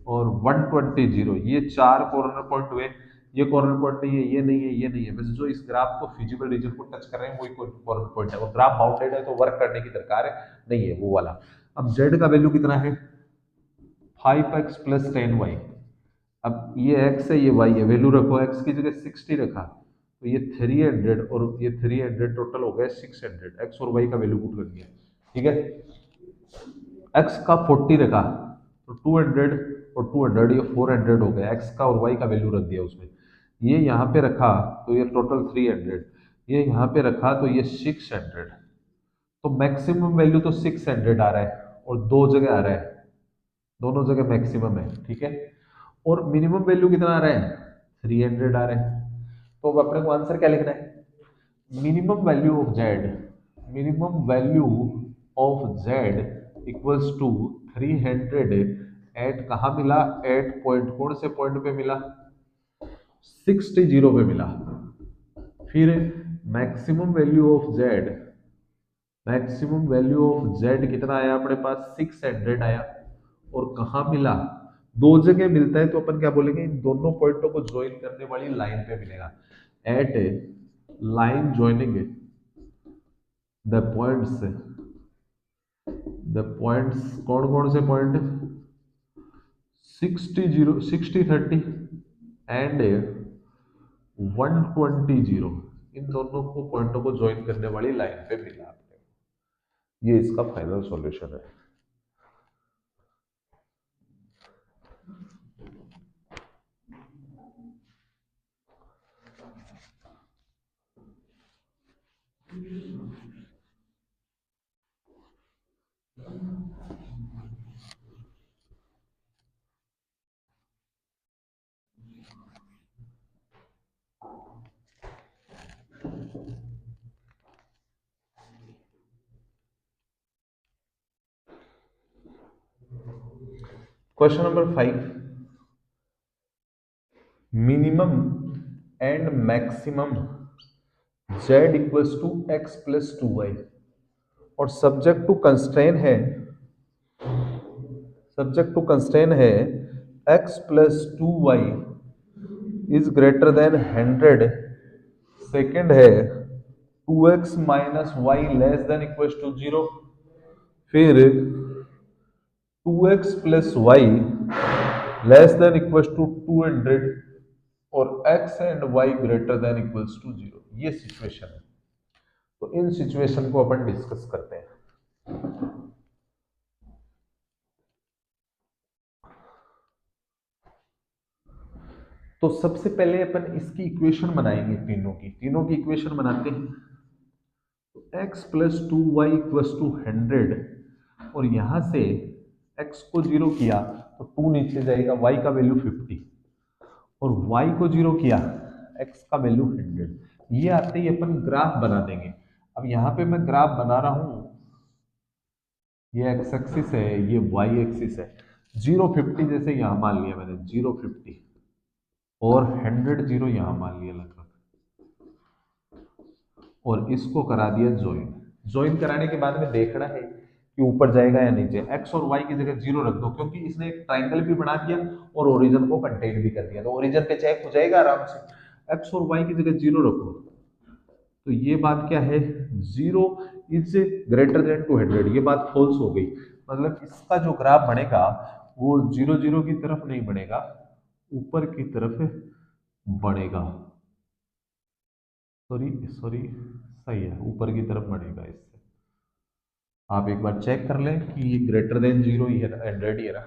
और 120 0। ये चार कॉर्नर पॉइंट हुए। ये कॉर्नर पॉइंट नहीं है, ये नहीं है, ये नहीं है, बस जो इस ग्राफ को फिजिबल रीजन को टच कर रहे हैं वही कॉर्नर पॉइंट है। और ग्राफ बाउंडेड है तो वर्क करने की दरकार है नहीं है वो वाला। अब जेड का वैल्यू कितना है? 5x + 10y। अब ये x है, ये y है, वैल्यू रखो, x की जगह 60 रखा तो ये 300 और ये 300 टोटल हो गया 600। x और y का वैल्यू पुट कर दिया, ठीक है। x का 40 रखा तो 200 और 200 ये 400 हो गया, x का और y का वैल्यू रख दिया उसमें। ये यहाँ पे रखा तो ये टोटल 300, ये यहाँ पे रखा तो ये 600। तो मैक्सिमम वैल्यू तो 600 आ रहा है और दो जगह आ रहा है, दोनों जगह मैक्सिमम है, ठीक है। और मिनिमम वैल्यू कितना आ रहा है? 300 आ रहा है। तो अब अपने को आंसर क्या लिखना है? Minimum value of z, minimum value of z equals to 300 at कहाँ मिला? एट पॉइंट, कौन से पॉइंट पे मिला? 60 पे मिला। फिर maximum value of Z, maximum value of Z कितना आया अपने पास? 600 आया। और कहाँ मिला? दो जगह मिलता है तो अपन क्या बोलेंगे? इन दोनों पॉइंटों को ज्वाइन करने वाली लाइन पे मिलेगा। At a line joining the points, the points कौन कौन से पॉइंट? 60 30 एंड 120। इन दोनों को पॉइंटों को ज्वाइन करने वाली लाइन पे मिला आपने। ये इसका फाइनल सॉल्यूशन है। Question number 5, minimum and maximum z equals to x + 2y और सब्जेक्ट टू कंस्ट्रेन है, सब्जेक्ट टू कंस्ट्रेन है x + 2y is greater than 100। Second है 2x - y less than equals to 0। फिर 2x + y less than equals to 200 और x and y greater than equals to 0। ये situation है। तो इन situation को अपन discuss करते हैं। तो सबसे पहले अपन इसकी इक्वेशन बनाएंगे, तीनों की इक्वेशन बनाते हैं। तो x + 2y = 100 और यहां से x को 0 किया तो 2 नीचे जाएगा, y का वैल्यू 50 और y को 0 किया, x का वैल्यू 100। ये आते ही अपन ग्राफ बना देंगे। अब यहाँ पे मैं ग्राफ बना रहा हूं, ये x एक्सिस है, ये y एक्सिस है। 0 50 जैसे यहाँ मान लिया मैंने 0 50 और 100 0 यहाँ मान लिया लगभग, और इसको करा दिया ज्वाइन। ज्वाइन कराने के बाद में देखना है कि ऊपर जाएगा या नीचे। एक्स और वाई की जगह 0 रख दो क्योंकि इसने एक ट्राइंगल भी बना दिया और ओरिजिन को कंटेन भी कर दिया, तो ओरिजिन पे चेक हो जाएगा आराम से। एक्स और वाई की जगह 0 रखो तो ये बात क्या है? 0 इज ग्रेटर देन 200, ये बात फॉल्स हो गई। मतलब इसका जो ग्राफ बनेगा वो 0 0 की तरफ नहीं बनेगा, ऊपर की तरफ बढ़ेगा। सॉरी सॉरी, सही है, ऊपर की तरफ बढ़ेगा। इससे आप एक बार चेक कर लें कि ये ग्रेटर देन 0 ही है ना, 100 ही है ना,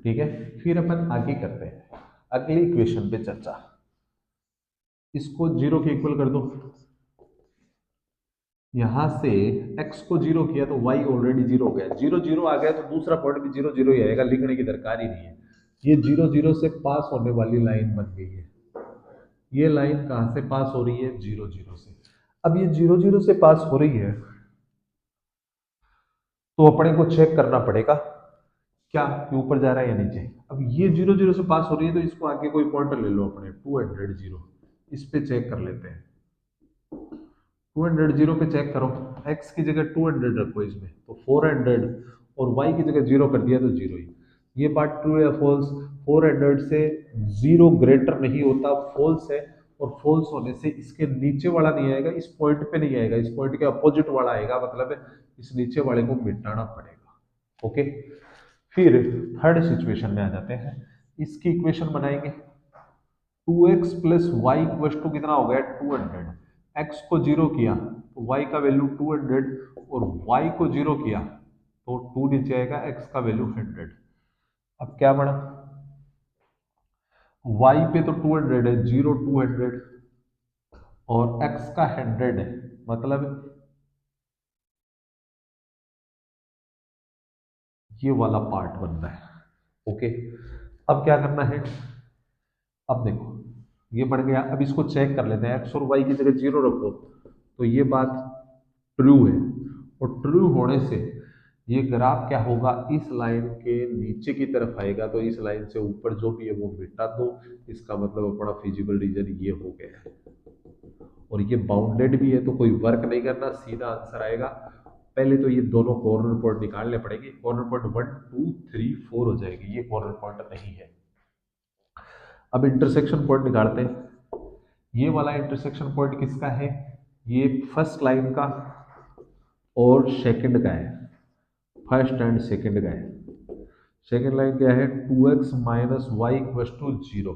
ठीक है। फिर अपन आगे करते हैं अगली इक्वेशन पे चर्चा। इसको 0 के इक्वल कर दो। यहां से x को 0 किया तो y ऑलरेडी 0 हो गया, 0 0 आ गया तो दूसरा पॉइंट भी 0 0 ही आएगा, लिखने की दरकार ही नहीं है। ये 0 0 से पास होने वाली लाइन बन गई है। ये लाइन कहां से पास हो रही है? 0 0 से। अब ये 0 0 से पास हो रही है तो अपने को चेक करना पड़ेगा क्या कि ऊपर जा रहा है या नीचे। अब ये 0 0 से पास हो रही है तो इसको आगे कोई पॉइंटर ले लो अपने 200 0, इस पे चेक कर लेते हैं। 200 0 पे चेक करो, x की जगह 200 रखो इसमें तो 400, और y की जगह 0 कर दिया तो 0 ही। ये बात ट्रू या फॉल्स? 400 से 0 ग्रेटर नहीं होता, फॉल्स है। और फॉल्स होने से इसके नीचे वाला नहीं आएगा, इस पॉइंट पे नहीं आएगा, इस पॉइंट के अपोजिट वाला आएगा, मतलब इस नीचे वाले को मिटाना पड़ेगा। ओके, फिर थर्ड सिचुएशन में आ जाते हैं। इसकी इक्वेशन बनाएंगे। 2x plus y equal to कितना हो गया? 200। x को जीरो किया तो y का वैल्यू 200, और y को जीरो किया तो 2 नीचे आएगा, x का वैल्यू 100। अब क्या बना? y पे तो 200 है, जीरो 200, और x का 100 है, मतलब ये वाला पार्ट बन रहा है। ओके, अब क्या करना है? अब देखो, ये बढ़ गया। अब इसको चेक कर लेते हैं, एक्स और वाई की जगह जीरो रखो तो ये बात ट्रू है। और ट्रू होने से ये ग्राफ क्या होगा? इस लाइन के नीचे की तरफ आएगा, तो इस लाइन से ऊपर जो भी है वो मिटा दो। इसका मतलब अपना फिजिबल रीजन ये हो गया है, और ये बाउंडेड भी है, तो कोई वर्क नहीं करना, सीधा आंसर आएगा। पहले तो ये दोनों कॉर्नर पॉइंट निकालने पड़ेंगे। कॉर्नर पॉइंट 1 2 3 4 हो जाएगी, ये कॉर्नर पॉइंट नहीं है। अब इंटरसेक्शन पॉइंट निकालते हैं। ये वाला इंटरसेक्शन पॉइंट किसका है? ये फर्स्ट लाइन का और सेकंड का है, फर्स्ट एंड सेकंड का है। सेकंड लाइन क्या है? 2x minus y equal to 0।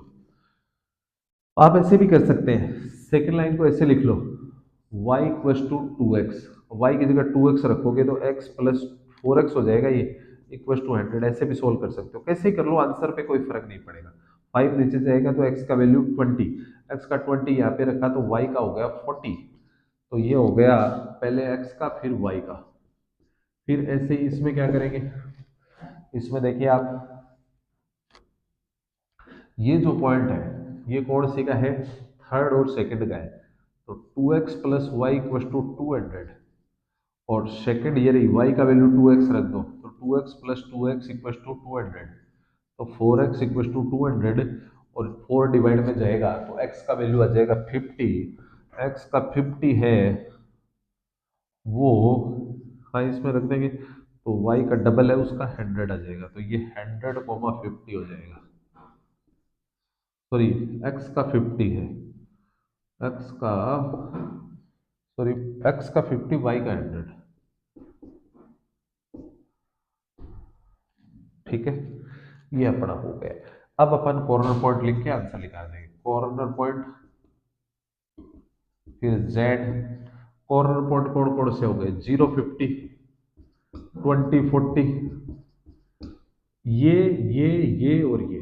आप ऐसे भी कर सकते हैं, सेकंड लाइन को ऐसे लिख लो, y equal to 2x, y की जगह 2x रखोगे तो x प्लस 4x हो जाएगा, ये इक्वल टू 100। ऐसे भी सोल्व कर सकते हो, कैसे ही कर लो, आंसर पे कोई फर्क नहीं पड़ेगा। 5 नीचे जाएगा तो x का वैल्यू 20, x का 20 यहाँ पे रखा तो y का हो गया 40। तो ये हो गया पहले x का फिर y का। फिर ऐसे ही इसमें क्या करेंगे? इसमें देखिए आप, ये जो पॉइंट है ये कौन सी का है? थर्ड और सेकंड का है। तो 2x plus y equal to 200, और सेकंड ये रही y का वैल्यू 2x रख दो तो 2x plus 2x equal to 200, तो 4x इक्वल टू 200, और 4 डिवाइड में जाएगा तो x का वैल्यू आ जाएगा 50। x का 50 है वो, हाँ इसमें रख देंगे तो y का डबल है उसका 100 आ जाएगा, तो ये 100 50 हो जाएगा। सॉरी, x का 50 है, x का, सॉरी, x का 50 y का 100। ठीक है, ये अपना हो गया। अब अपन कॉर्नर पॉइंट लिख के आंसर निकाल देंगे। कॉर्नर पॉइंट, फिर z। कॉर्नर पॉइंट कौन कौन से हो गए? 0 50 20 40, ये ये और ये,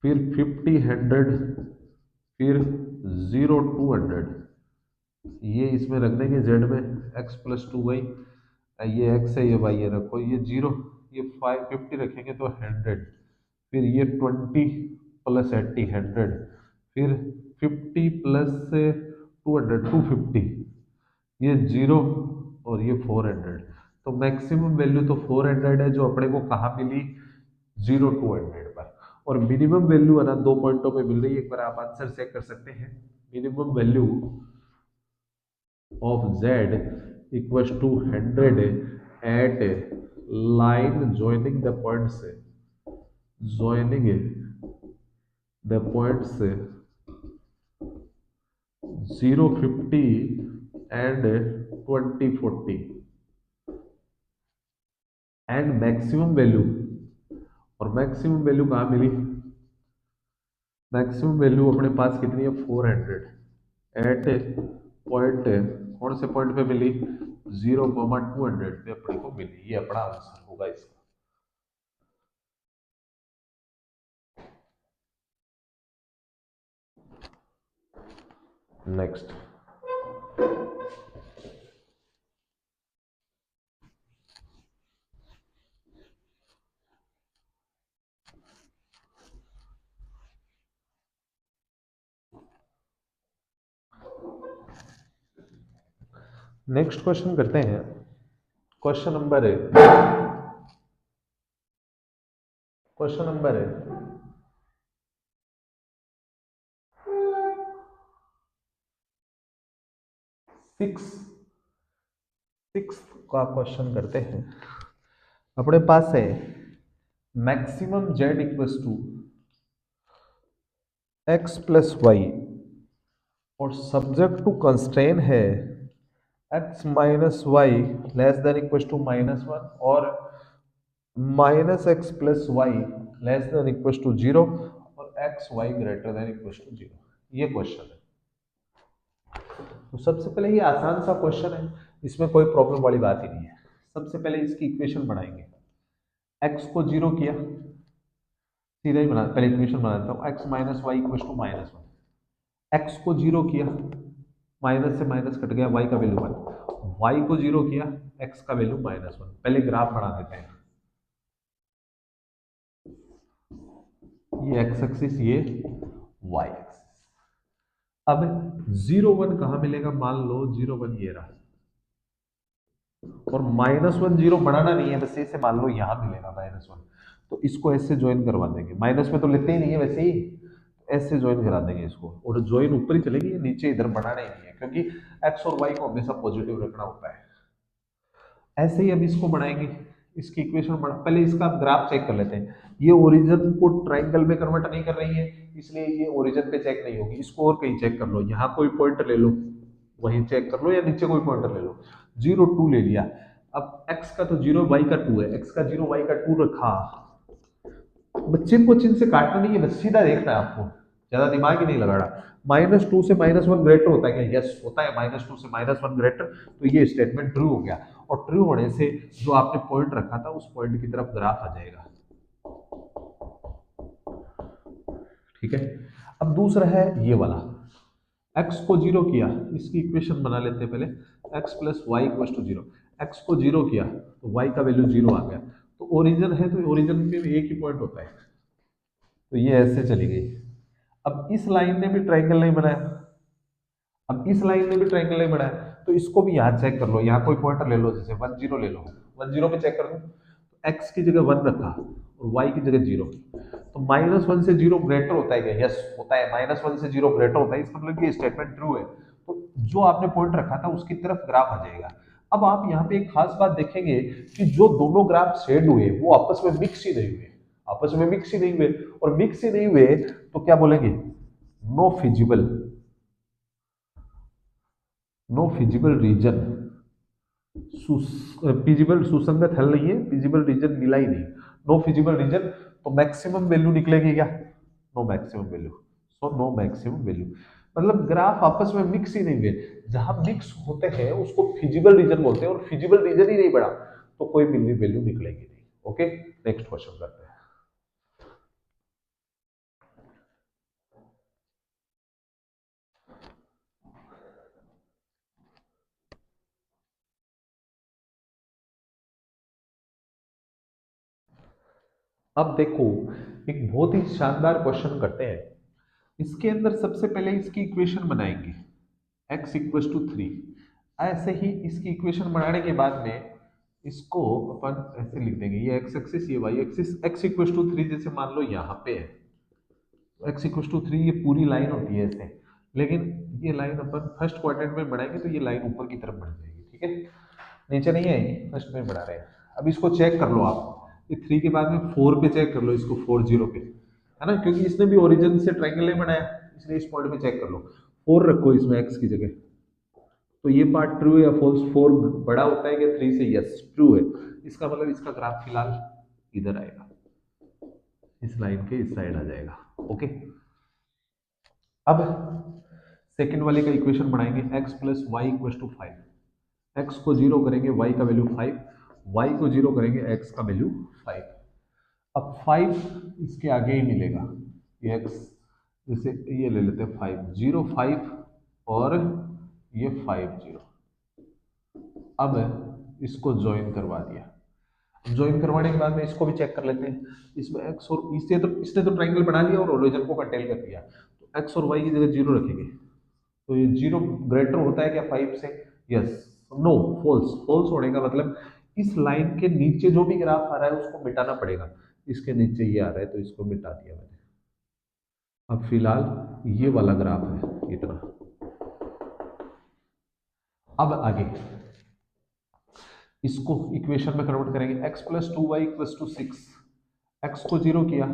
फिर 50 100, फिर 0 200। ये इसमें रख देंगे जेड में, x प्लस 2y, ये x है ये y है, रखो ये 0, ये 550 रखेंगे तो 100, फिर ये 20 प्लस 80 100, फिर 50 प्लस 200 250, ये 0, और ये 400। तो मैक्सिमम वैल्यू तो 400 है जो अपने को कहाँ मिली? 0 200 पर। और मिनिमम वैल्यू है ना, दो पॉइंटों पे मिल रही है, एक बार आप आंसर चेक कर सकते हैं। Minimum value of z equals to 100 at line joining the points 0 50 and 20 40, and maximum value, और मैक्सिमम वैल्यू कहाँ मिली? मैक्सिमम वैल्यू अपने पास कितनी है? 400 एट पॉइंट, कौन से पॉइंट पे मिली? 0 200 पे अपने को मिली। ये अपना आंसर होगा इसका। नेक्स्ट, नेक्स्ट क्वेश्चन करते हैं। क्वेश्चन नंबर है, क्वेश्चन नंबर है 6 का क्वेश्चन करते हैं। अपने पास है maximum z equals to x plus y और सब्जेक्ट टू कंस्ट्रेन है x minus y less than equals to -1 और minus x plus y less than equals to 0 और x y greater than equals to 0। ये question है। तो सबसे पहले ये आसान सा क्वेश्चन है, इसमें कोई प्रॉब्लम वाली बात ही नहीं है। सबसे पहले इसकी इक्वेशन बनाएंगे। एक्स को 0 किया, सीधा ही बना, पहले इक्वेशन बना देता हूँ। X minus y equals to -1। X को 0 किया, माइनस से माइनस कट गया, वाई का वैल्यू 1। वाई को 0 किया, एक्स का वैल्यू -1। पहले ग्राफ बना देते हैं। ये एक्स एक्सिस, ये वाई एक्सिस। अब 0 1 कहां मिलेगा? मान लो 0 1 ये रहा, और -1 0 बनाना नहीं है, बस ऐसे मान लो यहां मिलेगा -1। तो इसको ऐसे ज्वाइन करवा देंगे, माइनस में तो लेते ही नहीं है वैसे ही, ऐसे ज्वाइन करा देंगे इसको, और ज्वाइन ऊपर ही चलेगी, नीचे इधर बनाना ही नहीं है, क्योंकि एक्स और वाई को हमेशा पॉजिटिव रखना होता है। ऐसे ही अब इसको बनाएंगे, इसकी इक्वेशन बना, पहले इसका ग्राफ चेक कर लेते हैं। ये ओरिजिन को ट्राइंगल में कन्वर्ट नहीं कर रही है, इसलिए ये ओरिजिन पे चेक नहीं होगी। इसको और कहीं चेक कर लो, यहाँ कोई पॉइंट ले लो, वहीं चेक कर लो, या नीचे कोई पॉइंटर ले लो। 0 2 ले लिया। अब x का तो 0, y का 2 है, x का 0 y का 2 रखा। बच्चे को चिन्ह से काटना नहीं है, बस सीधा देखना है आपको, ज्यादा दिमाग ही नहीं लगाना। -2 से -1 ग्रेटर होता है क्या? यस होता है, -2 से -1 ग्रेटर। तो ये स्टेटमेंट ट्रू हो गया, और ट्रू होने से जो आपने पॉइंट रखा था उस पॉइंट की तरफ ग्राफ आ जाएगा। ठीक है। अब दूसरा है ये वाला, x को 0 किया, इसकी इक्वेशन बना लेते हैं पहले। x plus y equal to 0। x को 0 किया तो y का वैल्यू 0 आ गया। तो ओरिजिन है, तो ओरिजिन में एक ही पॉइंट होता है, तो ये ऐसे चली गई। अब इस लाइन ने भी ट्राइंगल नहीं बनाया, अब इस लाइन ने भी ट्राइंगल नहीं बनाया, तो इसको भी यहाँ चेक कर लो। यहाँ कोई पॉइंटर ले लो, जैसे 1 0 ले लो, 1 0 पे चेक कर लो। तो x की जगह 1 रखा और y की जगह 0। तो -1 से 0 ग्रेटर होता है क्या? यस होता है, -1 से 0 ग्रेटर होता है, इसका मतलब कि स्टेटमेंट ट्रू है। तो जो आपने पॉइंट रखा था उसकी तरफ ग्राफ आ जाएगा। अब आप यहाँ पे एक खास बात देखेंगे कि जो दोनों ग्राफ शेड हुए वो आपस में मिक्स ही नहीं हुए, आपस में मिक्स ही नहीं हुए, और मिक्स ही नहीं हुए तो क्या बोलेंगे? No feasible, no feasible region, feasible सुसंगत हल नहीं है, फिजिबल रीजन मिला ही नहीं, नो फिजिबल रीजन। तो मैक्सिमम वैल्यू निकलेगी क्या? No maximum value. So no maximum value, मतलब ग्राफ आपस में मिक्स ही नहीं हुए। जहां मिक्स होते हैं उसको फिजिबल रीजन बोलते हैं, और फिजिबल रीजन ही नहीं बढ़ा तो कोई मिली वैल्यू निकलेगी नहीं। ओके, नेक्स्ट क्वेश्चन करते हैं। अब देखो, एक बहुत ही शानदार क्वेश्चन करते हैं। इसके अंदर सबसे पहले इसकी इक्वेशन बनाएंगे, x इक्वल टू 3। ऐसे ही इसकी इक्वेशन बनाने के बाद में इसको अपन ऐसे लिख देंगे, ये x एक्सिस, ये y axis. x equal to 3 जैसे मान लो यहाँ पे है, x इक्वल टू 3 ये पूरी लाइन होती है ऐसे, लेकिन ये लाइन अपन फर्स्ट क्वाड्रेंट में बढ़ाएंगे तो ये लाइन ऊपर की तरफ बढ़ जाएगी। ठीक है, नीचे नहीं आएगी, फर्स्ट में बढ़ा रहे हैं। अब इसको चेक कर लो आप, ये 3 के बाद में 4 पे चेक कर लो, इसको 4 0 पे, है ना, क्योंकि इसने भी ओरिजिन से ट्राइंगल नहीं बनाया, इसलिए इस पॉइंट पे चेक कर लो। 4 रखो इसमें x की जगह। तो ये पार्ट ट्रू है या फॉल्स? 4 बड़ा होता है क्या 3 से? यस ट्रू है। इसका मतलब इसका ग्राफ फिलहाल इधर आएगा, इस लाइन के इस साइड आ जाएगा। ओके, अब सेकंड वाले का इक्वेशन बनाएंगे, x plus y equal to 5। x को 0 करेंगे, y का वैल्यू 5, y को 0 करेंगे, x का वैल्यू 5। अब 5 इसके आगे ही मिलेगा, ये x, जैसे ये ले लेते हैं 5 0 5 और ये 5 0। अब इसको ज्वाइन करवा दिया, ज्वाइन करवाने के बाद में इसको भी चेक कर लेते हैं। इसमें x और इसने तो ट्राइंगल बना लिया और ओरिजिन को कंटेल कर दिया, तो x और y की जगह 0 रखेंगे। तो ये 0 ग्रेटर होता है क्या 5 से? यस, नो फॉल्स, फॉल्स होने का मतलब इस लाइन के नीचे जो भी ग्राफ आ रहा है उसको मिटाना पड़ेगा। इसके नीचे ये आ रहा है तो इसको मिटा दिया मैंने। अब फिलहाल ये वाला ग्राफ है इतना। अब आगे इसको इक्वेशन में कन्वर्ट करेंगे। x plus two y equals to six. X को जीरो किया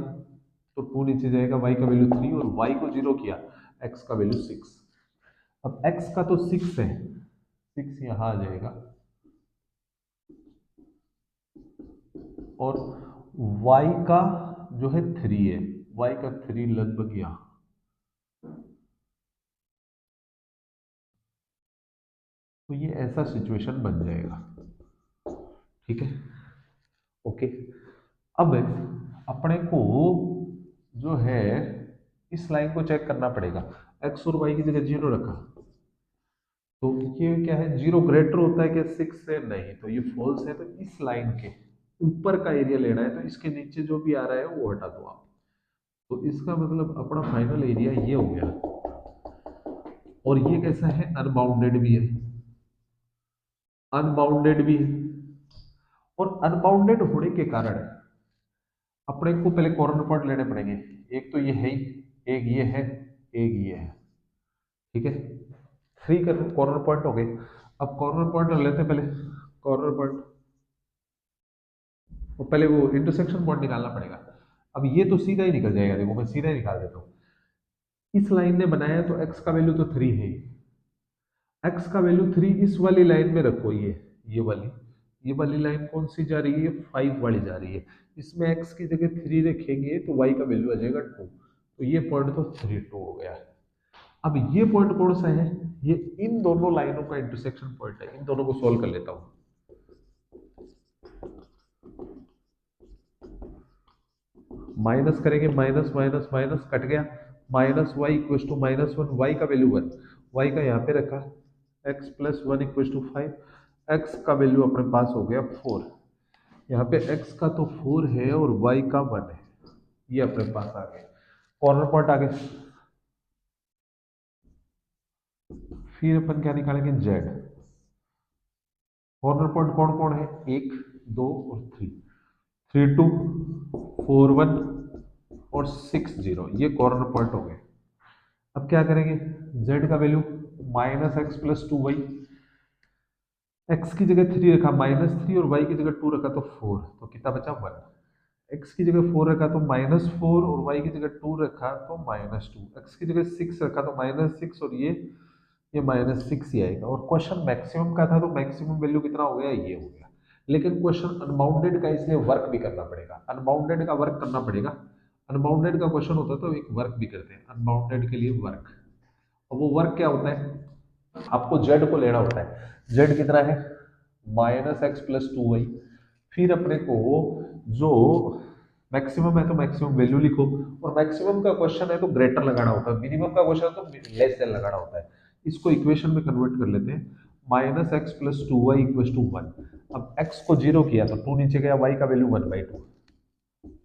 तो टू नीचे जाएगा, y का वैल्यू थ्री, और y को जीरो किया x का वैल्यू सिक्स। अब x का तो सिक्स है, सिक्स यहां आ जाएगा, और y का जो है थ्री है, y का थ्री लगभग यहां। तो ये ऐसा सिचुएशन बन जाएगा, ठीक है, ओके। अब अपने को जो है इस लाइन को चेक करना पड़ेगा। x और y की जगह जीरो रखा तो ये क्या है, जीरो ग्रेटर होता है क्या सिक्स से? नहीं, तो ये फॉल्स है। तो इस लाइन के ऊपर का एरिया लेना है, तो इसके नीचे जो भी आ रहा है वो हटा दो आप। तो इसका मतलब अपना फाइनल एरिया ये हो गया। और ये कैसा है, अनबाउंडेड भी है, अनबाउंडेड भी है। और अनबाउंडेड होने के कारण अपने को पहले कॉर्नर पॉइंट लेने पड़ेंगे। एक तो ये है ही, एक ये है, एक ये है, ठीक है। थ्री कॉर्नर पॉइंट हो गए। अब कॉर्नर पॉइंट लेते हैं पहले, कॉर्नर पॉइंट, तो पहले वो इंटरसेक्शन पॉइंट निकालना पड़ेगा। अब ये तो सीधा ही निकल जाएगा, देखो मैं सीधा ही निकाल देता हूँ। इस लाइन ने बनाया तो x का वैल्यू तो थ्री है, x का वैल्यू थ्री इस वाली लाइन में रखो, ये वाली लाइन कौन सी जा रही है, फाइव वाली जा रही है। इसमें x की जगह थ्री रखेंगे तो y का वैल्यू आ जाएगा टू। तो ये पॉइंट तो थ्री टू हो गया। अब ये पॉइंट कौन सा है, ये इन दोनों लाइनों का इंटरसेक्शन पॉइंट है। इन दोनों को सॉल्व कर लेता हूं। माइनस करेंगे, माइनस माइनस माइनस कट गया, minus y equal to minus one, y का वैल्यू वन, वाई का यहाँ पे रखा, x plus one equal to five, x का वैल्यू अपने पास हो गया फोर। यहाँ पे एक्स का तो फोर है और वाई का वन है, ये अपने पास आ गया, कॉर्नर पॉइंट आ गया। फिर अपन क्या निकालेंगे, जेड। कॉर्नर पॉइंट कौन कौन है, एक, दो और three, three two, four one और सिक्स जीरो, ये कॉर्नर पॉइंट हो गए। अब क्या करेंगे, z का value minus x plus two y, x की जगह थ्री रखा माइनस थ्री, और वाई की जगह टू रखा तो फोर, तो कितना बचा वन। एक्स की जगह फोर रखा तो माइनस फोर, और वाई की जगह टू रखा तो माइनस टू, एक्स की जगह सिक्स रखा तो माइनस सिक्स, और ये माइनस सिक्स ही आएगा। और क्वेश्चन मैक्सिमम का था तो मैक्सिमम वैल्यू कितना हो गया, ये हो गया। लेकिन क्वेश्चन अनबाउंडेड का, इसलिए वर्क भी करना पड़ेगा, अनबाउंडेड का वर्क करना पड़ेगा। अनबाउंडेड का क्वेश्चन होता है तो एक वर्क भी करते हैं, अनबाउंडेड के लिए वर्क। और वो वर्क क्या होता है, आपको जेड को लेना होता है। जेड कितना है, minus x plus two y. फिर अपने को जो मैक्सिमम है तो मैक्सिमम वैल्यू लिखो, और मैक्सिमम का क्वेश्चन है तो ग्रेटर लगाना होता है, मिनिमम का क्वेश्चन है तो लेस देन लगाना होता है। इसको इक्वेशन में कन्वर्ट कर लेते हैं, minus x plus two y equal to one. अब एक्स को जीरो किया तो टू नीचे गया, वाई का वैल्यू वन बाई टू,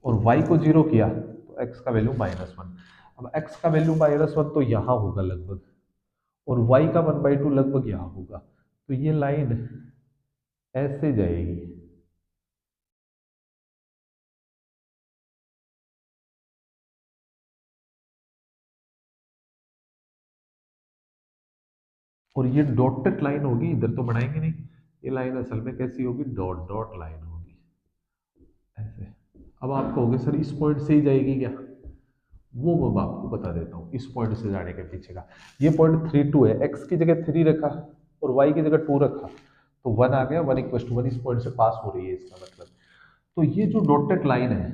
और y को जीरो किया तो x का वैल्यू माइनस वन। अब x का वैल्यू माइनस वन तो यहाँ होगा लगभग, और y का वन बाई टू लगभग यहाँ होगा। तो ये लाइन ऐसे जाएगी, और ये डॉटेड लाइन होगी, इधर तो बनाएंगे नहीं। ये लाइन असल में कैसी होगी, डॉट डॉट लाइन होगी ऐसे। अब आप कहोगे सर इस पॉइंट से ही जाएगी क्या, वो मैं आपको बता देता हूँ। इस पॉइंट से जाने के पीछे का ये पॉइंट थ्री टू है, एक्स की जगह थ्री रखा और वाई की जगह टू रखा तो वन आ गया, वन इक्वल टू वन, इस पॉइंट से पास हो रही है इसका मतलब। तो ये जो डॉटेड लाइन है,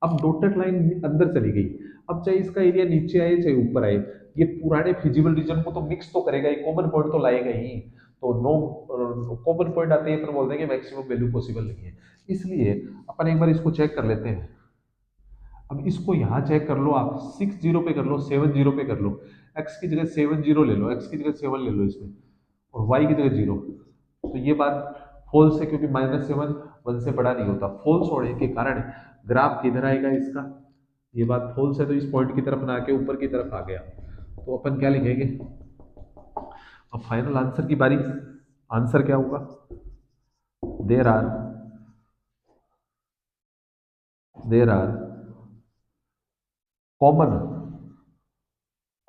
अब डॉटेड लाइन अंदर चली गई। अब चाहे इसका एरिया नीचे आए चाहे ऊपर आए, ये पुराने फिजिबल रीजन को तो मिक्स तो करेगा ही, कॉमन पॉइंट तो लाएगा ही। तो नो कॉमन पॉइंट आते हैं फिर बोलते हैं कि मैक्सिमम वैल्यू पॉसिबल नहीं है। इसलिए अपन एक बार इसको चेक कर लेते हैं। अब इसको यहाँ चेक कर लो, आप सिक्स जीरो पे कर लो, सेवन जीरो पे कर लो, एक्स की जगह सेवन जीरो ले लो, एक्स की जगह सेवन ले लो इसमें, और वाई की जगह जीरो। तो ये बात फॉल्स है, क्योंकि माइनस सेवन वन से बड़ा नहीं होता। फॉल्स होने के कारण ग्राफ किधर आएगा इसका, ये बात फॉल्स है, तो इस पॉइंट की तरफ ना आके ऊपर की तरफ आ गया। तो अपन क्या लिखेंगे, अब फाइनल आंसर की बारी। आंसर क्या होगा, there are there are common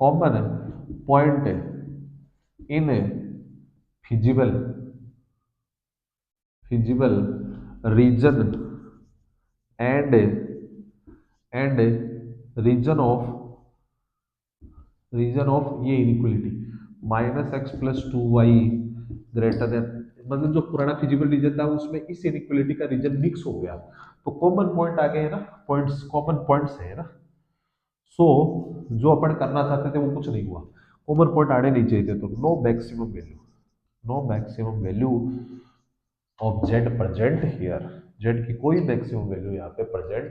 common point in feasible feasible region and region of ये inequality -x + 2y greater than, मतलब जो पुराना फिजिबल रीजन था उसमें इस इनइक्वलिटी का रीजन मिक्स हो गया, तो कॉमन पॉइंट आ गए है ना, पॉइंट्स कॉमन पॉइंट्स है ना। सो जो अपन करना चाहते थे वो कुछ नहीं हुआ, कॉमन पॉइंट आने नहीं चाहिए थे, तो no maximum value of z present here, z की कोई मैक्सिमम वैल्यू यहाँ पे प्रेजेंट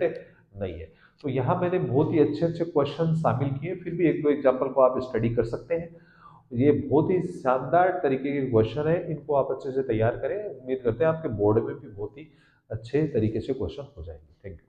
नहीं है। तो यहाँ मैंने बहुत ही अच्छे अच्छे क्वेश्चन शामिल किए, फिर भी एक दो एग्जाम्पल को आप स्टडी कर सकते हैं। ये बहुत ही शानदार तरीके के क्वेश्चन है, इनको आप अच्छे से तैयार करें, उम्मीद करते हैं आपके बोर्ड में भी बहुत ही अच्छे तरीके से क्वेश्चन हो जाएंगे। Thank you.